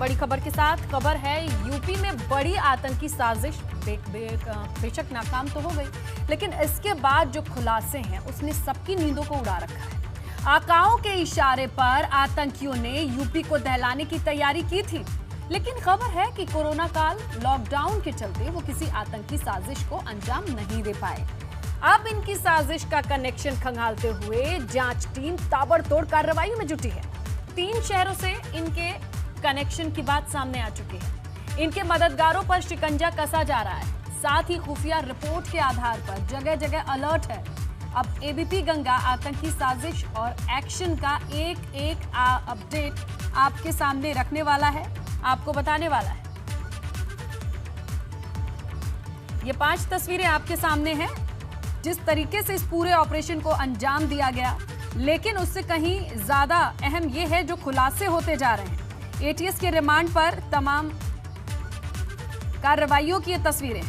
बड़ी खबर के साथ। खबर है यूपी में बड़ी आतंकी साजिश बेशक नाकाम तो हो गई, लेकिन इसके बाद जो खुलासे हैं उसने सबकी नींदों को उड़ा रखा है। आकाओं के इशारे पर आतंकियों ने यूपी को दहलाने की तैयारी की थी, लेकिन खबर है कि कोरोना काल लॉकडाउन के चलते वो किसी आतंकी साजिश को अंजाम नहीं दे पाए। अब इनकी साजिश का कनेक्शन खंगालते हुए जांच टीम ताबड़तोड़ कार्रवाई में जुटी है। 3 शहरों से इनके कनेक्शन की बात सामने आ चुकी है। इनके मददगारों पर शिकंजा कसा जा रहा है। साथ ही खुफिया रिपोर्ट के आधार पर जगह जगह अलर्ट है। अब एबीपी गंगा आतंकी साजिश और एक्शन का एक अपडेट आपके सामने रखने वाला है, आपको बताने वाला है। ये 5 तस्वीरें आपके सामने हैं, जिस तरीके से इस पूरे ऑपरेशन को अंजाम दिया गया, लेकिन उससे कहीं ज्यादा अहम यह है जो खुलासे होते जा रहे हैं। एटीएस के रिमांड पर तमाम कार्रवाइयों की ये तस्वीरें।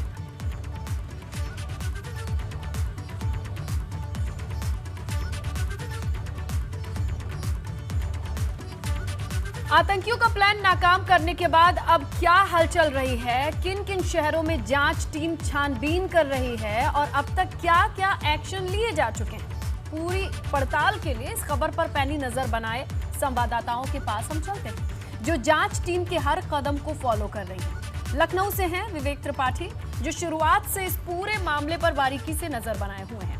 आतंकियों का प्लान नाकाम करने के बाद अब क्या हलचल रही है, किन किन शहरों में जांच टीम छानबीन कर रही है और अब तक क्या क्या एक्शन लिए जा चुके हैं, पूरी पड़ताल के लिए इस खबर पर पैनी नजर बनाए संवाददाताओं के पास हम चलते हैं, जो जांच टीम के हर कदम को फॉलो कर रही है। लखनऊ से हैं विवेक त्रिपाठी, जो शुरुआत से इस पूरे मामले पर बारीकी से नजर बनाए हुए हैं।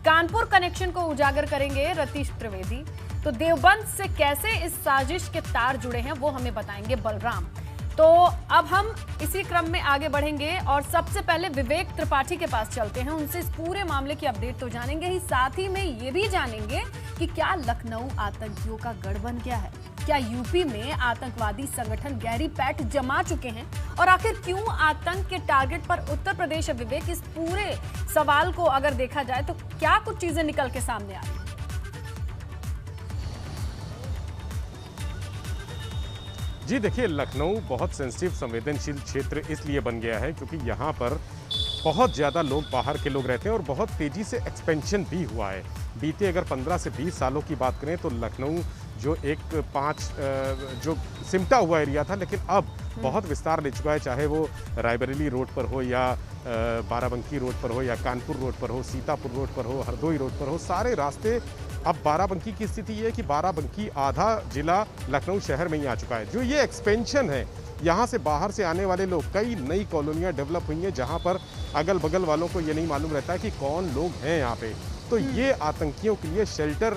कानपुर कनेक्शन को उजागर करेंगे रतीश त्रिवेदी। तो देवबंद से कैसे इस साजिश के तार जुड़े हैं वो हमें बताएंगे बलराम। तो अब हम इसी क्रम में आगे बढ़ेंगे और सबसे पहले विवेक त्रिपाठी के पास चलते हैं। उनसे इस पूरे मामले की अपडेट तो जानेंगे ही, साथ ही में ये भी जानेंगे कि क्या लखनऊ आतंकियों का गढ़ बन गया है, क्या यूपी में आतंकवादी संगठन गहरी पैठ जमा चुके हैं और आखिर क्यों आतंक के टारगेट पर उत्तर प्रदेश है। विवेक, इस पूरे सवाल को अगर देखा जाए तो क्या कुछ चीजें निकल के सामने आ रही हैं? जी देखिए, लखनऊ बहुत सेंसिटिव संवेदनशील क्षेत्र इसलिए बन गया है क्योंकि यहाँ पर बहुत ज़्यादा लोग बाहर के लोग रहते हैं और बहुत तेज़ी से एक्सपेंशन भी हुआ है। बीते अगर 15 से 20 सालों की बात करें तो लखनऊ जो एक 5 जो सिमटा हुआ एरिया था, लेकिन अब बहुत विस्तार ले चुका है, चाहे वो रायबरेली रोड पर हो या बाराबंकी रोड पर हो या कानपुर रोड पर हो, सीतापुर रोड पर हो, हरदोई रोड पर हो, सारे रास्ते। अब बाराबंकी की स्थिति ये है कि बाराबंकी आधा जिला लखनऊ शहर में ही आ चुका है। जो ये एक्सपेंशन है, यहाँ से बाहर से आने वाले लोग, कई नई कॉलोनियाँ डेवलप हुई हैं जहाँ पर अगल बगल वालों को ये नहीं मालूम रहता है कि कौन लोग हैं यहाँ पे। तो ये आतंकियों के लिए शेल्टर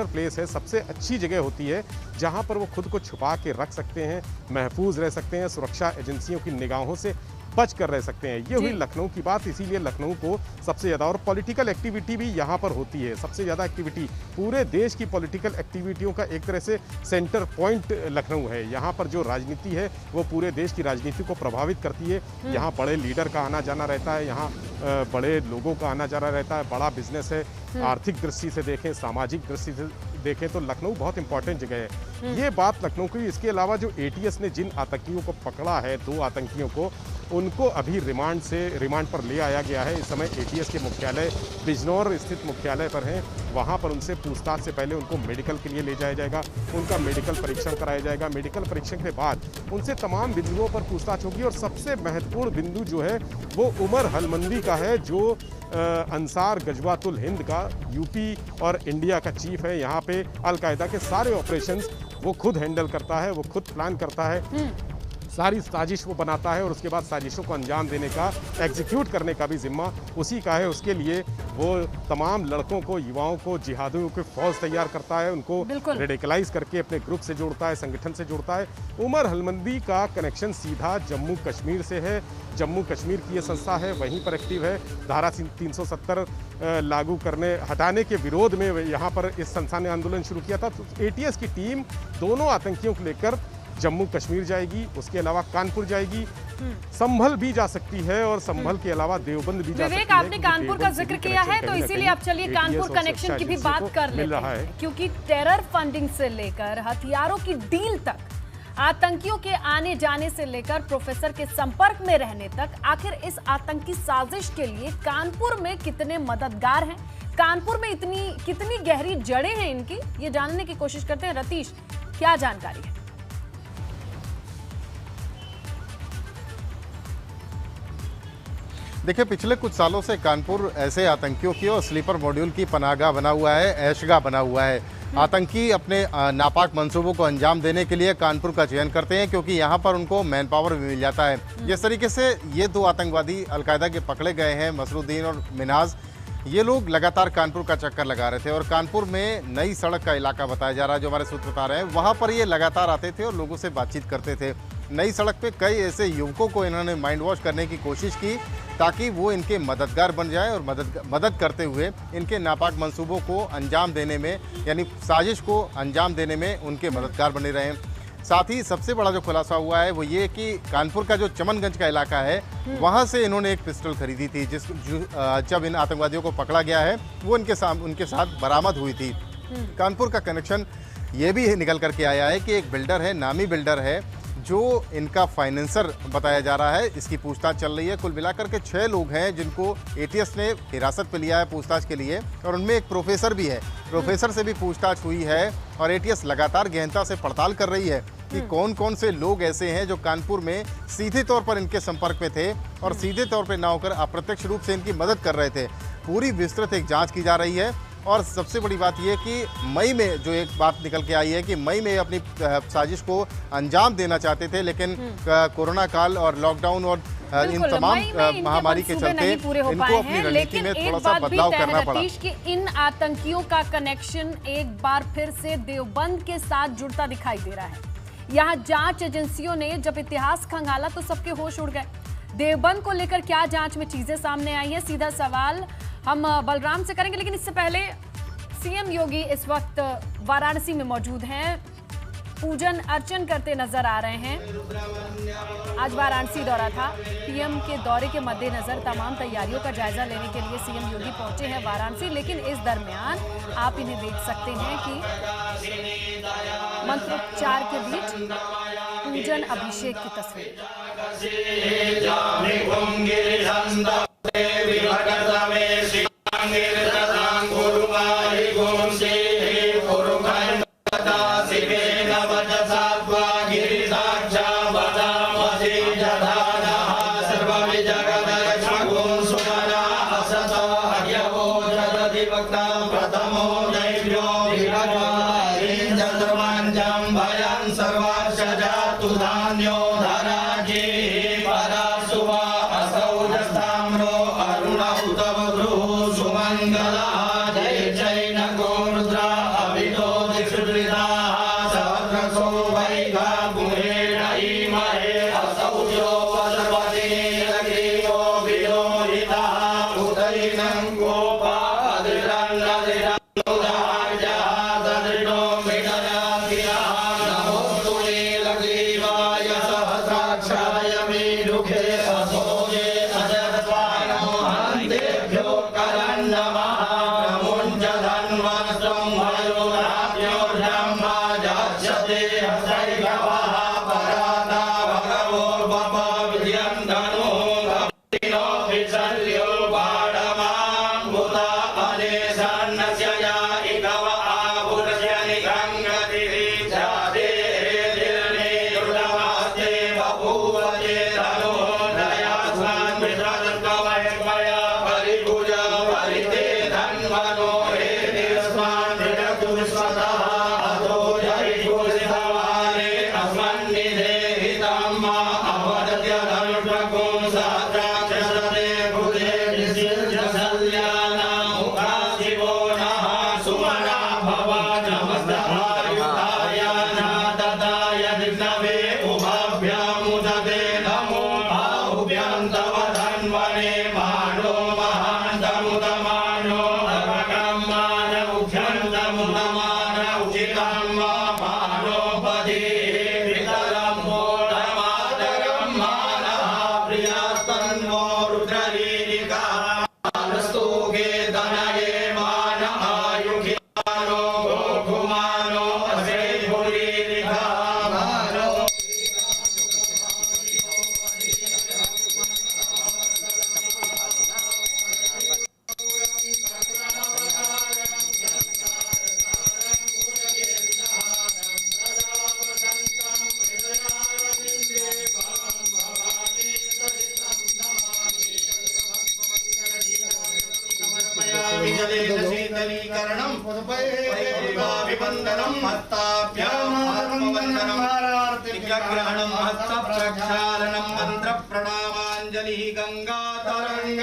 प्लेस है, सबसे अच्छी जगह होती है जहाँ पर वो खुद को छुपा के रख सकते हैं, महफूज रह सकते हैं, सुरक्षा एजेंसियों की निगाहों से बच कर रह सकते हैं। ये हुई लखनऊ की बात, इसीलिए लखनऊ को सबसे ज़्यादा, और पॉलिटिकल एक्टिविटी भी यहाँ पर होती है। सबसे ज़्यादा एक्टिविटी पूरे देश की पॉलिटिकल एक्टिविटियों का एक तरह से सेंटर पॉइंट लखनऊ है। यहाँ पर जो राजनीति है वो पूरे देश की राजनीति को प्रभावित करती है। यहाँ बड़े लीडर का आना जाना रहता है, यहाँ बड़े लोगों का आना जाना रहता है, बड़ा बिजनेस है। आर्थिक दृष्टि से देखें, सामाजिक दृष्टि से देखें तो लखनऊ बहुत इंपॉर्टेंट जगह है। ये बात लखनऊ की। इसके अलावा जो एटीएस ने जिन आतंकियों को पकड़ा है, 2 आतंकियों को, उनको अभी रिमांड पर ले आया गया है। इस समय एटीएस के मुख्यालय बिजनौर स्थित मुख्यालय पर हैं। वहाँ पर उनसे पूछताछ से पहले उनको मेडिकल के लिए ले जाया जाएगा, उनका मेडिकल परीक्षण कराया जाएगा। मेडिकल परीक्षण के बाद उनसे तमाम बिंदुओं पर पूछताछ होगी और सबसे महत्वपूर्ण बिंदु जो है वो उमर हलमंदी का है, जो अंसार गजवातुल हिंद का यूपी और इंडिया का चीफ है। यहाँ पे अलकायदा के सारे ऑपरेशंस वो खुद हैंडल करता है, वो खुद प्लान करता है, सारी साजिश वो बनाता है और उसके बाद साजिशों को अंजाम देने का, एग्जीक्यूट करने का भी जिम्मा उसी का है। उसके लिए वो तमाम लड़कों को, युवाओं को, जिहादियों की फौज तैयार करता है, उनको रेडिकलाइज करके अपने ग्रुप से जोड़ता है, संगठन से जोड़ता है। उमर हलमंदी का कनेक्शन सीधा जम्मू कश्मीर से है। जम्मू कश्मीर की ये संस्था है, वहीं पर एक्टिव है। धारा 370 हटाने के विरोध में यहाँ पर इस संस्था ने आंदोलन शुरू किया था। तो एटीएस की टीम दोनों आतंकियों को लेकर जम्मू कश्मीर जाएगी, उसके अलावा कानपुर जाएगी, संभल भी जा सकती है और संभल के अलावा देवबंद भी जा सकती है। विवेक, आपने कानपुर का जिक्र किया है तो इसीलिए आप चलिए कानपुर कनेक्शन की भी बात कर लेते हैं, क्योंकि टेरर फंडिंग से लेकर हथियारों की डील तक, आतंकियों के आने जाने से लेकर प्रोफेसर के संपर्क में रहने तक, आखिर इस आतंकी साजिश के लिए कानपुर में कितने मददगार हैं, कानपुर में कितनी गहरी जड़ें हैं इनकी, ये जानने की कोशिश करते हैं। रतीश, क्या जानकारी है? देखिए, पिछले कुछ सालों से कानपुर ऐसे आतंकियों की और स्लीपर मॉड्यूल की पनाहगाह बना हुआ है, ऐशगाह बना हुआ है। आतंकी अपने नापाक मंसूबों को अंजाम देने के लिए कानपुर का चयन करते हैं, क्योंकि यहाँ पर उनको मैन पावर भी मिल जाता है। जिस तरीके से ये दो आतंकवादी अलकायदा के पकड़े गए हैं, मसरुद्दीन और मिन्हाज, ये लोग लगातार कानपुर का चक्कर लगा रहे थे और कानपुर में नई सड़क का इलाका बताया जा रहा है, जो हमारे सूत्र बता रहे हैं, वहाँ पर ये लगातार आते थे और लोगों से बातचीत करते थे। नई सड़क पे कई ऐसे युवकों को इन्होंने माइंड वॉश करने की कोशिश की ताकि वो इनके मददगार बन जाए और मदद करते हुए इनके नापाक मंसूबों को अंजाम देने में, यानी साजिश को अंजाम देने में उनके मददगार बने रहें। साथ ही सबसे बड़ा जो खुलासा हुआ है वो ये कि कानपुर का जो चमनगंज का इलाका है, वहाँ से इन्होंने एक पिस्टल खरीदी थी, जब इन आतंकवादियों को पकड़ा गया है वो उनके साथ बरामद हुई थी। कानपुर का कनेक्शन ये भी निकल करके आया है कि एक बिल्डर है, नामी बिल्डर है, जो इनका फाइनेंसर बताया जा रहा है। इसकी पूछताछ चल रही है। कुल मिलाकर के 6 लोग हैं जिनको एटीएस ने हिरासत पे लिया है पूछताछ के लिए, और उनमें एक प्रोफेसर भी है। प्रोफेसर से भी पूछताछ हुई है और एटीएस लगातार गहनता से पड़ताल कर रही है कि कौन कौन से लोग ऐसे हैं जो कानपुर में सीधे तौर पर इनके संपर्क में थे और सीधे तौर पर ना होकर अप्रत्यक्ष रूप से इनकी मदद कर रहे थे। पूरी विस्तृत एक जाँच की जा रही है। और सबसे बड़ी बात यह कि मई में जो एक बात निकल के आई है कि मई में अपनी साजिश को अंजाम देना चाहते थे, लेकिन कोरोना काल और लॉकडाउन और इन तमाम महामारी के चलते इनको अपनी रणनीति में थोड़ा सा बदलाव करना पड़ा। कि इन आतंकियों का कनेक्शन एक बार फिर से देवबंद के साथ जुड़ता दिखाई दे रहा है। यहाँ जांच एजेंसियों ने जब इतिहास खंगाला तो सबके होश उड़ गए। देवबंद को लेकर क्या जांच में चीजें सामने आई है, सीधा सवाल हम बलराम से करेंगे, लेकिन इससे पहले सीएम योगी इस वक्त वाराणसी में मौजूद हैं, पूजन अर्चन करते नजर आ रहे हैं। आज वाराणसी दौरा था। पीएम के दौरे के मद्देनजर तमाम तैयारियों का जायजा लेने के लिए सीएम योगी पहुंचे हैं वाराणसी, लेकिन इस दरमियान आप इन्हें देख सकते हैं कि मंत्रोच्चार के बीच पूजन अभिषेक की तस्वीर। वन्दनं हस्ताभ्यां ग्रहणं हस्तप्रक्षालनं मन्त्रप्रणामाञ्जलिः गङ्गातरङ्गरमणी।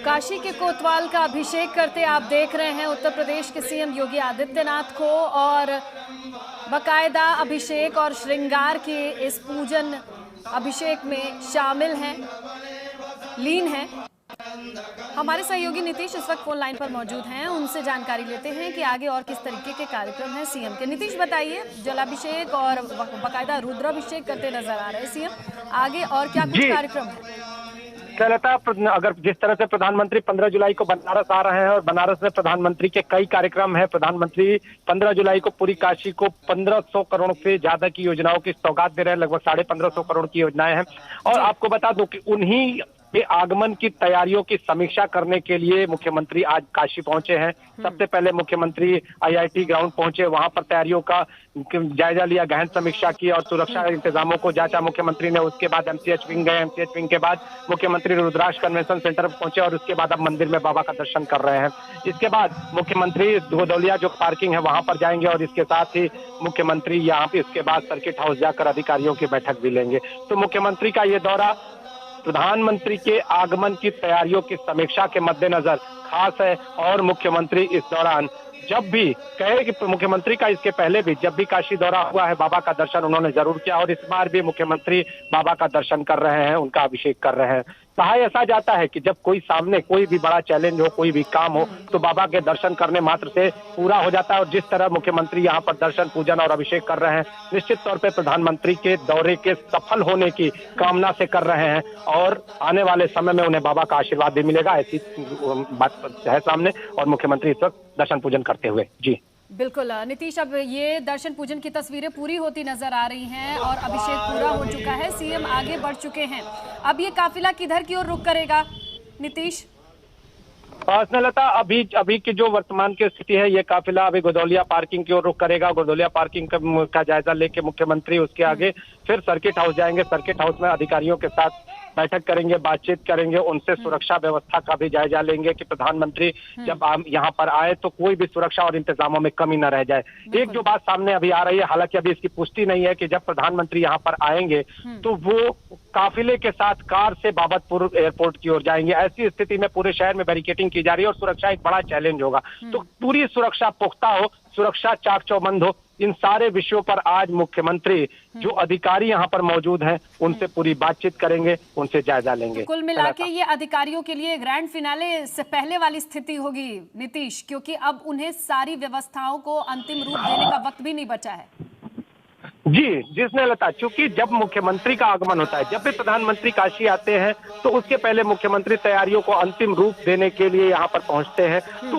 काशी के कोतवाल का अभिषेक करते आप देख रहे हैं उत्तर प्रदेश के सीएम योगी आदित्यनाथ को, और बकायदा अभिषेक और श्रृंगार के इस पूजन अभिषेक में शामिल हैं, लीन हैं। हमारे सहयोगी नीतीश इस वक्त फोन लाइन पर मौजूद हैं, उनसे जानकारी लेते हैं कि आगे और किस तरीके के कार्यक्रम हैं सीएम के। नीतीश बताइए, जलाभिषेक और बकायदा रुद्राभिषेक करते नजर आ रहे हैं सीएम, आगे और क्या कुछ कार्यक्रम है? लता, अगर जिस तरह से प्रधानमंत्री 15 जुलाई को बनारस आ रहे हैं और बनारस में प्रधानमंत्री के कई कार्यक्रम हैं, प्रधानमंत्री 15 जुलाई को पूरी काशी को 1500 करोड़ से ज्यादा की योजनाओं की सौगात दे रहे हैं, लगभग 1550 करोड़ की योजनाएं हैं। और आपको बता दूं कि उन्हीं के आगमन की तैयारियों की समीक्षा करने के लिए मुख्यमंत्री आज काशी पहुंचे हैं। सबसे पहले मुख्यमंत्री IIT ग्राउंड पहुंचे, वहां पर तैयारियों का जायजा लिया, गहन समीक्षा की और सुरक्षा इंतजामों को जांचा मुख्यमंत्री ने। उसके बाद MCH विंग गए, MCH विंग के बाद मुख्यमंत्री रुद्राक्ष कन्वेंशन सेंटर पहुंचे और उसके बाद अब मंदिर में बाबा का दर्शन कर रहे हैं। इसके बाद मुख्यमंत्री गोदौलिया जो पार्किंग है वहां पर जाएंगे और इसके साथ ही मुख्यमंत्री यहाँ पे इसके बाद सर्किट हाउस जाकर अधिकारियों की बैठक भी लेंगे। तो मुख्यमंत्री का ये दौरा प्रधानमंत्री के आगमन की तैयारियों की समीक्षा के मद्देनजर खास है। और मुख्यमंत्री इस दौरान जब भी कहे कि मुख्यमंत्री का इसके पहले भी जब भी काशी दौरा हुआ है बाबा का दर्शन उन्होंने जरूर किया, और इस बार भी मुख्यमंत्री बाबा का दर्शन कर रहे हैं, उनका अभिषेक कर रहे हैं। कहा ऐसा जाता है कि जब कोई सामने कोई भी बड़ा चैलेंज हो, कोई भी काम हो, तो बाबा के दर्शन करने मात्र से पूरा हो जाता है। और जिस तरह मुख्यमंत्री यहाँ पर दर्शन पूजन और अभिषेक कर रहे हैं, निश्चित तौर पे प्रधानमंत्री के दौरे के सफल होने की कामना से कर रहे हैं और आने वाले समय में उन्हें बाबा का आशीर्वाद भी मिलेगा, ऐसी बात है सामने। और मुख्यमंत्री इस वक्त दर्शन पूजन करते हुए जी बिल्कुल नीतीश, अब ये दर्शन पूजन की तस्वीरें पूरी होती नजर आ रही हैं और अभिषेक पूरा हो चुका है, सीएम आगे बढ़ चुके हैं। अब ये काफिला किधर की ओर रुख करेगा नीतीश? स्नेहलता, अभी की जो वर्तमान की स्थिति है, ये काफिला अभी गोदौलिया पार्किंग की ओर रुख करेगा। गोदौलिया पार्किंग का जायजा लेके मुख्यमंत्री उसके आगे फिर सर्किट हाउस जाएंगे। सर्किट हाउस में अधिकारियों के साथ बैठक करेंगे, बातचीत करेंगे, उनसे सुरक्षा व्यवस्था का भी जायजा लेंगे कि प्रधानमंत्री जब यहाँ पर आए तो कोई भी सुरक्षा और इंतजामों में कमी न रह जाए। एक जो बात सामने अभी आ रही है, हालांकि अभी इसकी पुष्टि नहीं है कि जब प्रधानमंत्री यहाँ पर आएंगे तो वो काफिले के साथ कार से बाबतपुर एयरपोर्ट की ओर जाएंगे। ऐसी स्थिति में पूरे शहर में बैरिकेडिंग की जा रही है और सुरक्षा एक बड़ा चैलेंज होगा। तो पूरी सुरक्षा पुख्ता हो, सुरक्षा चाक चौबंद हो, इन सारे विषयों पर आज मुख्यमंत्री जो अधिकारी यहाँ पर मौजूद हैं उनसे पूरी बातचीत करेंगे, उनसे जायजा लेंगे। कुल मिला के ये अधिकारियों के लिए ग्रैंड फिनाले से पहले वाली स्थिति होगी नीतीश, क्योंकि अब उन्हें सारी व्यवस्थाओं को अंतिम रूप देने का वक्त भी नहीं बचा है। जी स्नेहलता, चूंकि जब मुख्यमंत्री का आगमन होता है, जब भी प्रधानमंत्री काशी आते हैं तो उसके पहले मुख्यमंत्री तैयारियों को अंतिम रूप देने के लिए यहाँ पर पहुँचते हैं। तो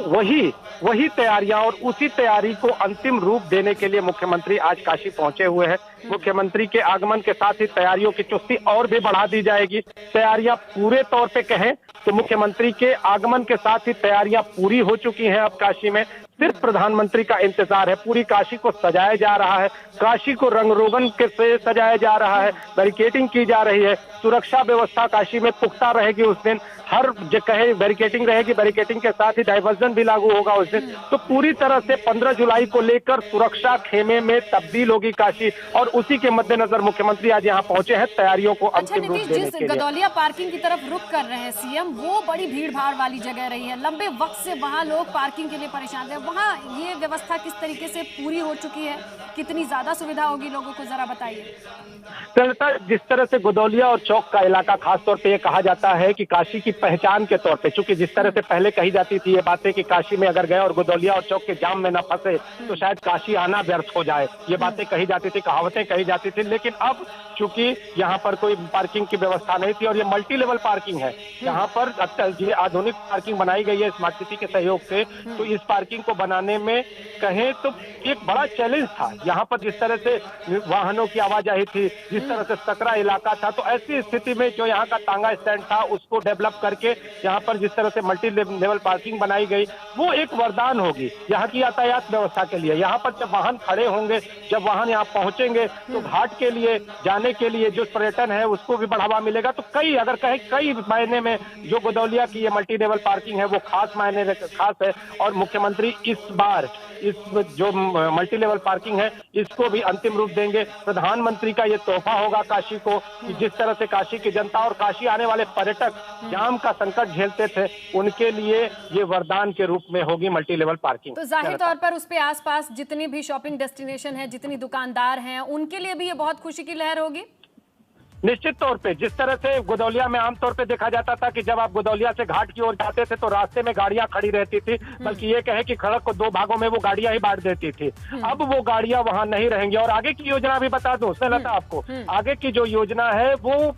वही तैयारियां और उसी तैयारी को अंतिम रूप देने के लिए मुख्यमंत्री आज काशी पहुंचे हुए हैं। मुख्यमंत्री के आगमन के साथ ही तैयारियों की चुस्ती और भी बढ़ा दी जाएगी। तैयारियां पूरे तौर पे कहें तो मुख्यमंत्री के आगमन के साथ ही तैयारियां पूरी हो चुकी हैं। अब काशी में सिर्फ प्रधानमंत्री का इंतजार है। पूरी काशी को सजाया जा रहा है, काशी को रंग रोगन के से सजाया जा रहा है, बैरिकेडिंग की जा रही है, सुरक्षा व्यवस्था काशी में पुख्ता रहेगी। उस दिन हर जगह बैरिकेडिंग रहेगी, बैरिकेडिंग के साथ ही डाइवर्जन भी लागू होगा उस दिन। तो पूरी तरह से 15 जुलाई को लेकर सुरक्षा खेमे में तब्दील होगी काशी, और उसी के मद्देनजर मुख्यमंत्री आज यहाँ पहुंचे हैं तैयारियों को अंतिम रूप देने के लिए। गदौलिया पार्किंग की तरफ रुख कर रहे हैं सीएम, वो बड़ी भीड़ भाड़ वाली जगह रही है, लंबे वक्त से वहाँ लोग पार्किंग के लिए परेशान थे। वहाँ ये व्यवस्था किस तरीके से पूरी हो चुकी है, कितनी ज्यादा सुविधा होगी लोगों को, जरा बताइए। जिस तरह से गोदौलिया और चौक का इलाका खासतौर पे ये कहा जाता है कि काशी की पहचान के तौर पे, चूंकि जिस तरह से पहले कही जाती थी ये बातें कि काशी में अगर गए और गोदौलिया और चौक के जाम में न फंसे तो शायद काशी आना व्यर्थ हो जाए, ये बातें कही जाती थी, कहावतें कही जाती थी। लेकिन अब चूंकि यहाँ पर कोई पार्किंग की व्यवस्था नहीं थी और ये मल्टी लेवल पार्किंग है, यहाँ पर आधुनिक पार्किंग बनाई गई है स्मार्ट सिटी के सहयोग से, तो इस पार्किंग को को बनाने में कहें तो एक बड़ा चैलेंज था। यहाँ पर जिस तरह से वाहनों की आवाजाही थी, जिस तरह से सकरा इलाका था, तो ऐसी स्थिति में जो यहाँ का तांगा स्टैंड था उसको डेवलप करके यहाँ पर जिस तरह से मल्टी लेवल पार्किंग बनाई गई, वो एक वरदान होगी यहाँ की यातायात व्यवस्था के लिए। यहाँ पर जब वाहन खड़े होंगे, जब वाहन यहाँ पहुंचेंगे, तो घाट के लिए जाने के लिए जो पर्यटन है उसको भी बढ़ावा मिलेगा। तो कई मायने में जो गदौलिया की ये मल्टी लेवल पार्किंग है वो खास है। और मुख्यमंत्री इस बार इस जो मल्टी लेवल पार्किंग है इसको भी अंतिम रूप देंगे। प्रधानमंत्री का ये तोहफा होगा काशी को, कि जिस तरह से काशी की जनता और काशी आने वाले पर्यटक जाम का संकट झेलते थे, उनके लिए ये वरदान के रूप में होगी मल्टी लेवल पार्किंग। तो जाहिर तौर पर उस पे आसपास जितनी भी शॉपिंग डेस्टिनेशन है, जितनी दुकानदार हैं, उनके लिए भी ये बहुत खुशी की लहर होगी। निश्चित तौर पे जिस तरह से गदौलिया में आमतौर पे देखा जाता था कि जब आप गदौलिया से घाट की ओर जाते थे तो रास्ते में गाड़ियां खड़ी रहती थी, बल्कि ये कहे कि सड़क को दो भागों में वो गाड़ियां ही बांट देती थी। अब वो गाड़ियां वहां नहीं रहेंगी। और आगे की योजना भी बता दूं स्नेहलता आपको, आगे की जो योजना है वो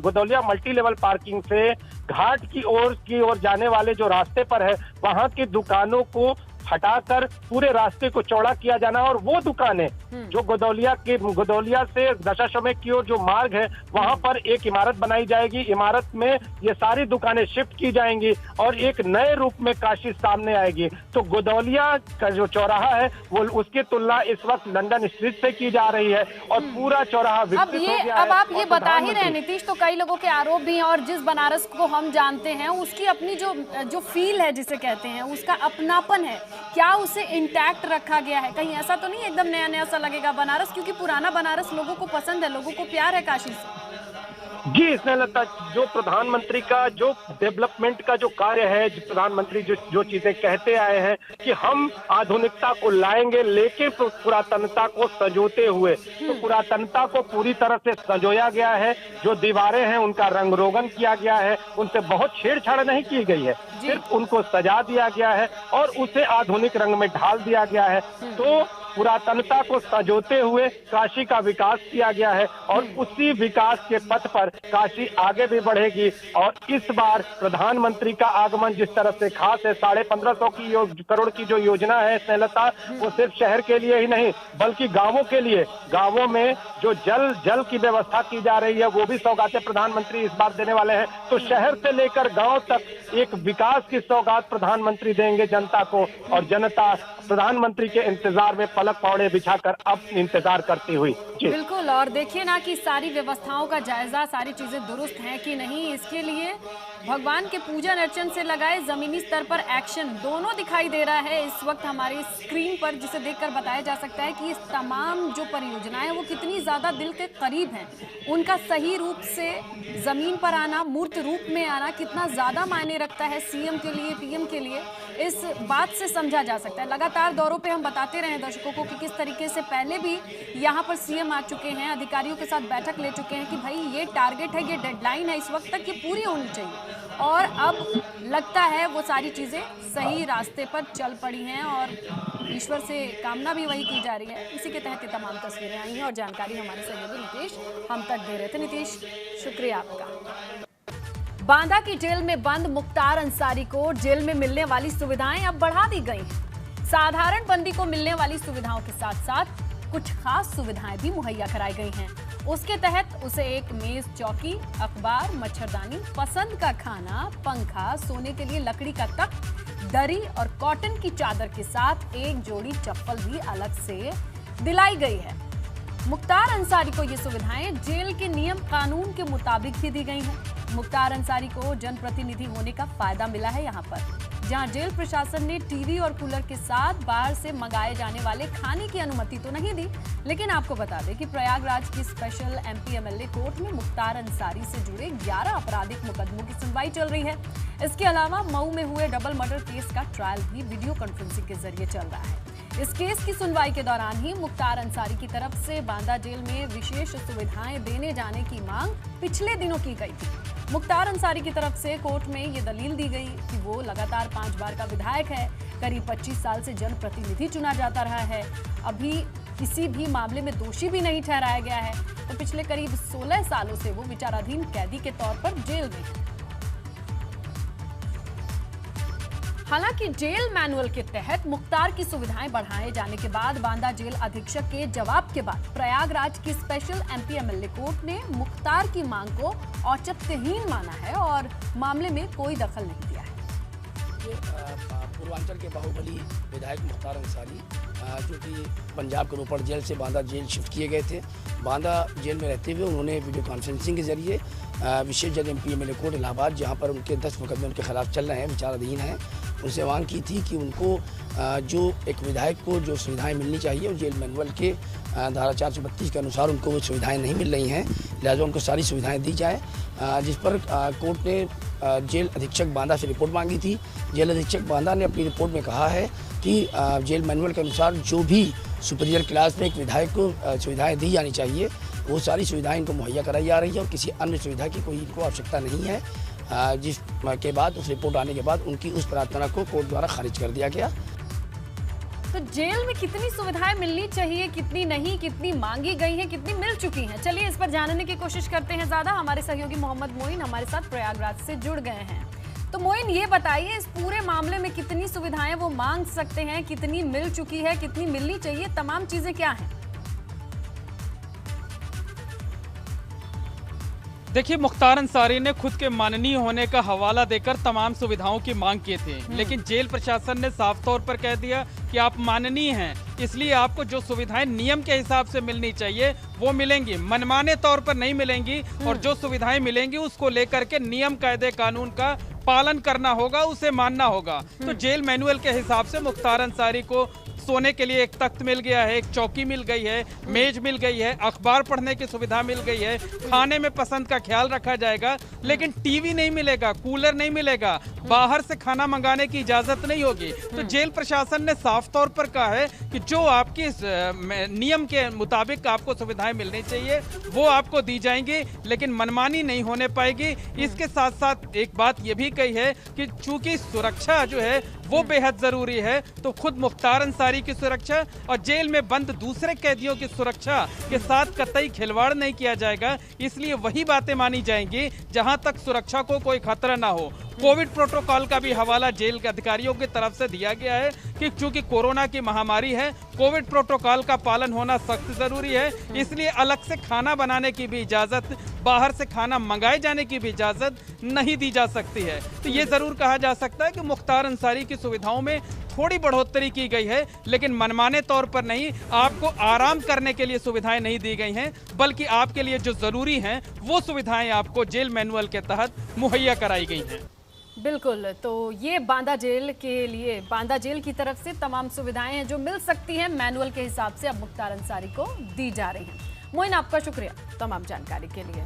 गदौलिया मल्टी लेवल पार्किंग से घाट की ओर जाने वाले जो रास्ते पर है वहां की दुकानों को हटाकर पूरे रास्ते को चौड़ा किया जाना, और वो दुकानें जो गदौलिया से दशाश्वमेध की ओर जो मार्ग है वहां पर एक इमारत बनाई जाएगी। इमारत में ये सारी दुकानें शिफ्ट की जाएंगी और एक नए रूप में काशी सामने आएगी। तो गदौलिया का जो चौराहा है वो उसकी तुलना इस वक्त लंदन स्ट्रीट से की जा रही है और पूरा चौराहा विकसित हो गया है। अब आप ये बता ही रहे नीतीश, तो कई लोगों के आरोप भी हैं, और जिस बनारस को हम जानते हैं उसकी अपनी जो फील है जिसे कहते हैं, उसका अपनापन है, क्या उसे इंटैक्ट रखा गया है? कहीं ऐसा तो नहीं एकदम नया नया सा लगेगा बनारस, क्योंकि पुराना बनारस लोगों को पसंद है, लोगों को प्यार है काशी से। जी स्नेहलता, जो प्रधानमंत्री का जो डेवलपमेंट का जो कार्य है, प्रधानमंत्री जो चीजें कहते आए हैं कि हम आधुनिकता को लाएंगे लेकिन पुरातनता को संजोते हुए, तो पुरातनता को पूरी तरह से संजोया गया है। जो दीवारें हैं उनका रंग रोगन किया गया है, उनसे बहुत छेड़छाड़ नहीं की गई है, सिर्फ उनको सजा दिया गया है और उसे आधुनिक रंग में ढाल दिया गया है। तो पुरातनता को संजोते हुए काशी का विकास किया गया है और उसी विकास के पथ पर काशी आगे भी बढ़ेगी। और इस बार प्रधानमंत्री का आगमन जिस तरह से खास है, 1550 करोड़ की जो योजना है स्नेहलता, वो सिर्फ शहर के लिए ही नहीं बल्कि गांवों के लिए, गांवों में जो जल की व्यवस्था की जा रही है वो भी सौगातें प्रधानमंत्री इस बार देने वाले हैं। तो शहर से लेकर गांव तक एक विकास की सौगात प्रधानमंत्री देंगे जनता को, और जनता प्रधानमंत्री के इंतजार में पलक पौड़े बिछाकर अब इंतजार करती हुई। बिल्कुल, और देखिए ना कि सारी व्यवस्थाओं का जायजा, सारी चीजें दुरुस्त हैं कि नहीं, इसके लिए भगवान के पूजन अर्चन से लगाए जमीनी स्तर पर एक्शन दोनों दिखाई दे रहा है इस वक्त हमारी स्क्रीन पर, जिसे देखकर बताया जा सकता है कि इस तमाम जो परियोजनाएं वो कितनी ज्यादा दिल के करीब हैं। उनका सही रूप से जमीन पर आना, मूर्त रूप में आना कितना ज्यादा मायने रखता है सीएम के लिए, पीएम के लिए, इस बात से समझा जा सकता है। लगातार दौरों पे हम बताते रहे दर्शकों को कि किस तरीके से पहले भी यहाँ पर सीएम आ चुके हैं, अधिकारियों के साथ बैठक ले चुके हैं कि भाई ये टारगेट है, ये डेडलाइन है, इस वक्त तक ये पूरी होनी चाहिए। और अब लगता है वो सारी चीजें सही रास्ते पर चल पड़ी हैं और ईश्वर से कामना भी वही की जा रही है। इसी के तहत ये तमाम तस्वीरें आई हैं और जानकारी हमारे सहयोगी नीतीश हम तक दे रहे थे। नीतीश, शुक्रिया आपका। बांदा की जेल में बंद मुख्तार अंसारी को जेल में मिलने वाली सुविधाएं अब बढ़ा दी गई हैं। साधारण बंदी को मिलने वाली सुविधाओं के साथ साथ कुछ खास सुविधाएं भी मुहैया कराई गई हैं। उसके तहत उसे एक मेज, चौकी, अखबार, मच्छरदानी, पसंद का खाना, पंखा, सोने के लिए लकड़ी का तख्त, दरी और कॉटन की चादर के साथ एक जोड़ी चप्पल भी अलग से दिलाई गई है। मुख्तार अंसारी को ये सुविधाएं जेल के नियम कानून के मुताबिक भी दी गई हैं। मुख्तार अंसारी को जनप्रतिनिधि होने का फायदा मिला है यहाँ पर, जहां जेल प्रशासन ने टीवी और कूलर के साथ बाहर से मंगाए जाने वाले खाने की अनुमति तो नहीं दी, लेकिन आपको बता दें कि प्रयागराज की स्पेशल एमपी एमएलए कोर्ट में मुख्तार अंसारी से जुड़े 11 आपराधिक मुकदमों की सुनवाई चल रही है। इसके अलावा मऊ में हुए डबल मर्डर केस का ट्रायल भी वीडियो कॉन्फ्रेंसिंग के जरिए चल रहा है। इस केस की सुनवाई के दौरान ही मुख्तार अंसारी की तरफ से बांदा जेल में विशेष सुविधाएं देने जाने की मांग पिछले दिनों की गई थी। मुख्तार अंसारी की तरफ से कोर्ट में ये दलील दी गई कि वो लगातार 5 बार का विधायक है, करीब 25 साल से जनप्रतिनिधि चुना जाता रहा है, अभी किसी भी मामले में दोषी भी नहीं ठहराया गया है, तो पिछले करीब 16 सालों से वो विचाराधीन कैदी के तौर पर जेल में है। हालांकि जेल मैनुअल के तहत मुख्तार की सुविधाएं बढ़ाए जाने के बाद बांदा जेल अधीक्षक के जवाब के बाद प्रयागराज की स्पेशल एमपी एमएलए कोर्ट ने मुख्तार की मांग को औचित्यहीन माना है और मामले में कोई दखल नहीं दिया है। पूर्वांचल के बाहुबली विधायक मुख्तार अंसारी जो कि पंजाब के रोपड़ जेल से बांदा जेल शिफ्ट किए गए थे, बांदा जेल में रहते हुए उन्होंने वीडियो कॉन्फ्रेंसिंग के जरिए विशेष जज एमपी एमएलए कोर्ट इलाहाबाद, जहां पर उनके 10 मुकदमे उनके खिलाफ चल रहे हैं, विचाराधीन हैं, उनसे मांग की थी कि उनको जो एक विधायक को जो सुविधाएं मिलनी चाहिए और जेल मैनुअल के धारा 432 के अनुसार उनको वो सुविधाएं नहीं मिल रही हैं, लिहाजा उनको सारी सुविधाएं दी जाए। जिस पर कोर्ट ने जेल अधीक्षक बांदा से रिपोर्ट मांगी थी। जेल अधीक्षक बांदा ने अपनी रिपोर्ट में कहा है कि जेल मैनुअल के अनुसार जो भी सुपीरियर क्लास में एक विधायक को सुविधाएं दी जानी चाहिए वो सारी सुविधाएं इनको मुहैया कराई जा रही है और किसी अन्य सुविधा की कोई इनको आवश्यकता नहीं है। जिस के बाद उस रिपोर्ट आने के बाद उनकी उस प्रार्थना को कोर्ट द्वारा खारिज कर दिया गया। तो जेल में कितनी सुविधाएं मिलनी चाहिए, कितनी नहीं, कितनी मांगी गई हैं, कितनी मिल चुकी हैं, चलिए इस पर जानने की कोशिश करते हैं। ज्यादा हमारे सहयोगी मोहम्मद मोइन हमारे साथ प्रयागराज से जुड़ गए हैं। तो मोइन, ये बताइए इस पूरे मामले में कितनी सुविधाएं वो मांग सकते हैं, कितनी मिल चुकी है, कितनी मिलनी चाहिए, तमाम चीजें क्या हैं? देखिए, मुख्तार अंसारी ने खुद के माननीय होने का हवाला देकर तमाम सुविधाओं की मांग की थी, लेकिन जेल प्रशासन ने साफ तौर पर कह दिया कि आप माननीय हैं, इसलिए आपको जो सुविधाएं नियम के हिसाब से मिलनी चाहिए वो मिलेंगी, मनमाने तौर पर नहीं मिलेंगी। और जो सुविधाएं मिलेंगी उसको लेकर के नियम कायदे कानून का पालन करना होगा, उसे मानना होगा। तो जेल मैनुअल के हिसाब से मुख्तार अंसारी को सोने के लिए एक तख्त मिल गया है, एक चौकी मिल गई है, मेज मिल गई है, अखबार पढ़ने की सुविधा मिल गई है, खाने में पसंद का ख्याल रखा जाएगा, लेकिन टीवी नहीं मिलेगा, कूलर नहीं मिलेगा, बाहर से खाना मंगाने की इजाजत नहीं होगी। तो जेल प्रशासन ने साफ तौर पर कहा है कि जो आपकी नियम के मुताबिक आपको सुविधाएं मिलनी चाहिए वो आपको दी जाएंगी, लेकिन मनमानी नहीं होने पाएगी। इसके साथ साथ एक बात ये भी कही है कि चूंकि सुरक्षा जो है वो बेहद जरूरी है, तो खुद मुख्तार अंसारी की सुरक्षा और जेल में बंद दूसरे कैदियों की सुरक्षा के साथ कतई खिलवाड़ नहीं किया जाएगा। इसलिए वही बातें मानी जाएंगी जहां तक सुरक्षा को कोई खतरा ना हो। कोविड प्रोटोकॉल का भी हवाला जेल के अधिकारियों की तरफ से दिया गया है कि चूंकि कोरोना की महामारी है, कोविड प्रोटोकॉल का पालन होना सख्त जरूरी है, इसलिए अलग से खाना बनाने की भी इजाजत, बाहर से खाना मंगाए जाने की भी इजाजत नहीं दी जा सकती है। तो ये जरूर कहा जा सकता है कि मुख्तार अंसारी की सुविधाओं में थोड़ी बढ़ोतरी की गई है, लेकिन मनमाने तौर पर नहीं, आपको आराम करने के लिए सुविधाएं नहीं दी गई हैं, बल्कि आपके लिए जो जरूरी हैं वो सुविधाएं आपको जेल मैनुअल के तहत मुहैया कराई गई हैं। बिल्कुल, तो ये बांदा जेल के लिए बांदा जेल की तरफ से तमाम सुविधाएं हैं जो मिल सकती हैं मैनुअल के हिसाब से अब मुख्तार अंसारी को दी जा रही हैं। मोइन, आपका शुक्रिया तमाम जानकारी के लिए।